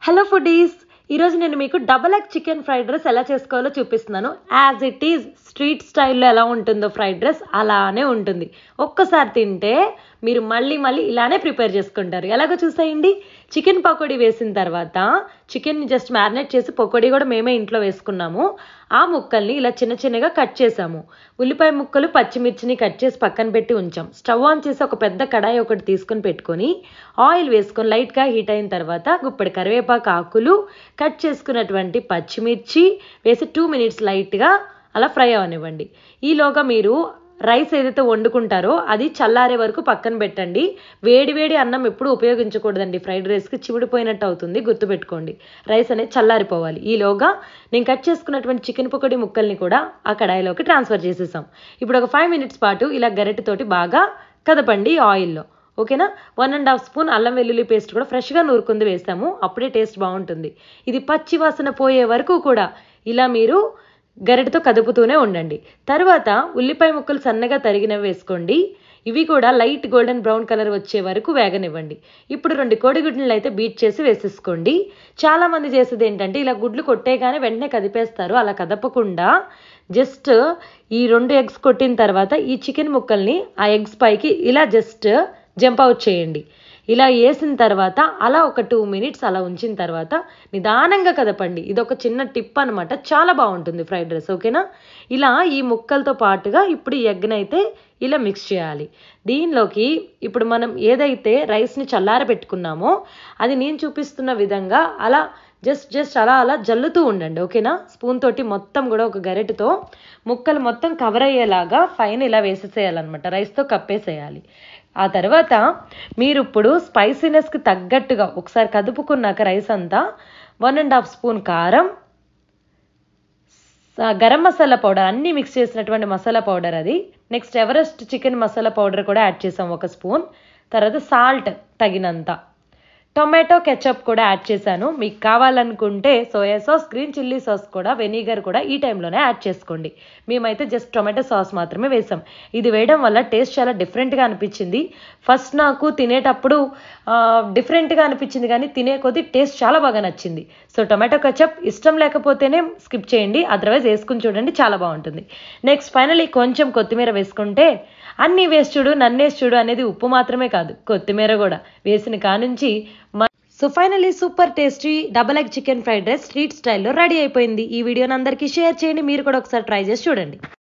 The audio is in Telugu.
హలో ఫుడీస్, ఈరోజు నేను మీకు double egg chicken fried rice ఎలా చేసుకోవాలో చూపిస్తున్నాను. యాజ్ ఇట్ ఈజ్ స్ట్రీట్ స్టైల్లో ఎలా ఉంటుందో ఫ్రైడ్ రైస్ అలానే ఉంటుంది. ఒక్కసారి తింటే మీరు మళ్ళీ ఇలానే ప్రిపేర్ చేసుకుంటారు. ఎలాగో చూసేయండి. చికెన్ పకోడీ వేసిన తర్వాత చికెన్ని జస్ట్ మ్యారినేట్ చేసి పకోడీ కూడా మేమే ఇంట్లో వేసుకున్నాము. ఆ ముక్కల్ని ఇలా చిన్న చిన్నగా కట్ చేసాము. ఉల్లిపాయ ముక్కలు, పచ్చిమిర్చిని కట్ చేసి పక్కన పెట్టి ఉంచాం. స్టవ్ ఆన్ చేసి ఒక పెద్ద కడాయి ఒకటి తీసుకొని పెట్టుకొని ఆయిల్ వేసుకొని లైట్గా హీట్ అయిన తర్వాత గుప్పెడు కరివేపాకు ఆకులు, కట్ చేసుకున్నటువంటి పచ్చిమిర్చి వేసి 2 minutes లైట్గా అలా ఫ్రై అవనివ్వండి. ఈలోగా మీరు రైస్ ఏదైతే వండుకుంటారో అది చల్లారే వరకు పక్కన పెట్టండి. వేడి అన్నం ఎప్పుడు ఉపయోగించకూడదండి. ఫ్రైడ్ రైస్కి చివిడిపోయినట్టు అవుతుంది, గుర్తుపెట్టుకోండి. రైస్ అనేది చల్లారిపోవాలి. ఈలోగా నేను కట్ చేసుకున్నటువంటి చికెన్ పకోడీ ముక్కల్ని కూడా ఆ కడాయిలోకి ట్రాన్స్ఫర్ చేసేసాం. ఇప్పుడు ఒక 5 minutes పాటు ఇలా గరిటెతోటి బాగా కదపండి ఆయిల్లో. ఓకేనా? 1.5 స్పూన్ అల్లం వెల్లుల్లి పేస్ట్ కూడా ఫ్రెష్గా నూరుకుంది వేసాము. అప్పుడే టేస్ట్ బాగుంటుంది. ఇది పచ్చి వాసన పోయే వరకు కూడా ఇలా మీరు గరిటెతో కదుపుతూనే ఉండండి. తర్వాత ఉల్లిపాయ ముక్కలు సన్నగా తరిగినవి వేసుకోండి. ఇవి కూడా లైట్ గోల్డెన్ బ్రౌన్ కలర్ వచ్చే వరకు వేగనివ్వండి. ఇప్పుడు 2 కోడిగుడ్లను అయితే బీట్ చేసి వేసేసుకోండి. చాలామంది చేసేది ఏంటంటే ఇలా గుడ్లు కొట్టేగానే వెంటనే కదిపేస్తారు. అలా కదపకుండా జస్ట్ ఈ 2 eggs కొట్టిన తర్వాత ఈ చికెన్ ముక్కల్ని ఆ ఎగ్స్ పైకి ఇలా జస్ట్ జంప్ అవుట్ చేయండి. ఇలా వేసిన తర్వాత అలా ఒక 2 minutes అలా ఉంచిన తర్వాత నిదానంగా కదపండి. ఇది ఒక చిన్న టిప్ అనమాట. చాలా బాగుంటుంది ఫ్రైడ్ రైస్. ఓకేనా? ఇలా ఈ ముక్కలతో పాటుగా ఇప్పుడు ఈ ఎగ్ని అయితే ఇలా మిక్స్ చేయాలి. దీనిలోకి ఇప్పుడు మనం ఏదైతే రైస్ని చల్లార పెట్టుకున్నామో అది నేను చూపిస్తున్న విధంగా అలా జస్ట్ అలా జల్లుతూ ఉండండి. ఓకేనా? స్పూన్ తోటి మొత్తం కూడా ఒక గరిటెతో ముక్కలు మొత్తం కవర్ అయ్యేలాగా పైన ఇలా వేసేసేయాలన్నమాట. రైస్తో కప్పేసేయాలి. ఆ తర్వాత మీరు ఇప్పుడు స్పైసీనెస్కి తగ్గట్టుగా ఒకసారి కదుపుకున్నాక రైస్ అంతా 1.5 స్పూన్ కారం, గరం మసాలా పౌడర్, అన్నీ మిక్స్ చేసినటువంటి మసాలా పౌడర్ అది. Next Everest chicken masala powder కూడా యాడ్ చేసాం 1 స్పూన్. తర్వాత సాల్ట్ తగినంత, టొమాటో కెచప్ కూడా యాడ్ చేశాను. మీకు కావాలనుకుంటే soya sauce, green chilli sauce కూడా, వెనిగర్ కూడా ఈ టైంలోనే యాడ్ చేసుకోండి. మేమైతే జస్ట్ టొమాటో సాస్ మాత్రమే వేసాం. ఇది వేయడం వల్ల టేస్ట్ చాలా డిఫరెంట్గా అనిపించింది. ఫస్ట్ నాకు తినేటప్పుడు డిఫరెంట్గా అనిపించింది, కానీ తినే కొద్దీ టేస్ట్ చాలా బాగా నచ్చింది. సో టొమాటో కెచప్ ఇష్టం లేకపోతేనే స్కిప్ చేయండి, అదర్వైజ్ వేసుకుని చూడండి, చాలా బాగుంటుంది. నెక్స్ట్ ఫైనలీ కొంచెం కొత్తిమీర వేసుకుంటే అన్నీ వేసి చూడు నన్నేసి చూడు అనేది ఉప్పు మాత్రమే కాదు, కొత్తిమీర కూడా వేసిన కానుంచి so finally super tasty double egg chicken fried rice street స్టైల్లో రెడీ అయిపోయింది. ఈ వీడియోని అందరికీ షేర్ చేయండి. మీరు కూడా ఒకసారి ట్రై చేసి చూడండి.